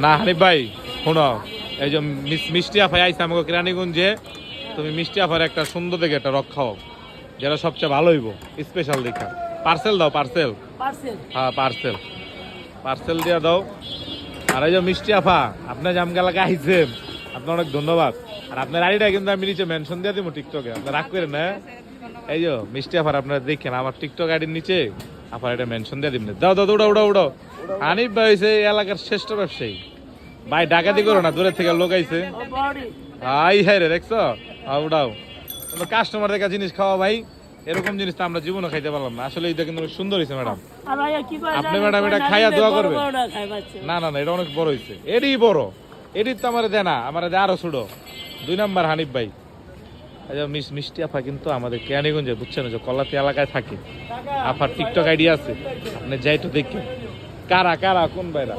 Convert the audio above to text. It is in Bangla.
না হানিফ ভাই শোনো, এই যে মিষ্টি আফাই আইসা আমাকে কেরানীগঞ্জে, তুমি মিষ্টি আফার একটা সুন্দর দেখে একটা রক্ষাও, যেটা সবচেয়ে ভালো হইব স্পেশাল দেখা। পার্সেল দাও, পার্সেল। হ্যাঁ পার্সেল, পার্সেল দিয়ে দাও। আর এই যে মিষ্টি আফা, আপনার জামগালাকে আইসেন, আপনার অনেক ধন্যবাদ। আর আপনার আইডিটা কিন্তু আমি নিচে মেনশন দিয়ে দিব টিকটকে, আপনার রাগ করেন না। এই যে মিষ্টি আফার আপনারা দেখেন আমার টিকটক আইডির নিচে আফার এটা মেনশন দিয়ে দিবেন। দাও দাও, উড়াও উড়াও উড়াও। হানিফ ভাই হইছে এই এলাকার শ্রেষ্ঠ ব্যবসায়ী ভাই, ডাকাতি করো না, দূরের থেকে লোক আইছে। হাই হাই রে, দেখছো? উড়াও। কাস্টমার দেখা জিনিস খাওয়া ভাই, এরকম জিনিস তো আমরা জীবনে খাইতে পারলাম না। আসলে এটা কিন্তু সুন্দর হয়েছে ম্যাডাম। আপনি ম্যাডাম এটা খাইয়া দোয়া করবেন। না না না, এটা অনেক বড় হয়েছে, এরই বড়, এরই তো আমার দেয় না, আমার দেয় আরো ছোট। 2 নাম্বার হানিফ ভাই। মিষ্টি আফা কিন্তু আমাদের কেরানীগঞ্জে, বুঝছেন, যে কলাতি এলাকায় থাকে। আফার টিকটক আইডি আছে, আপনি যাই তো দেখেন। কারা কারা কোন ভাইরা।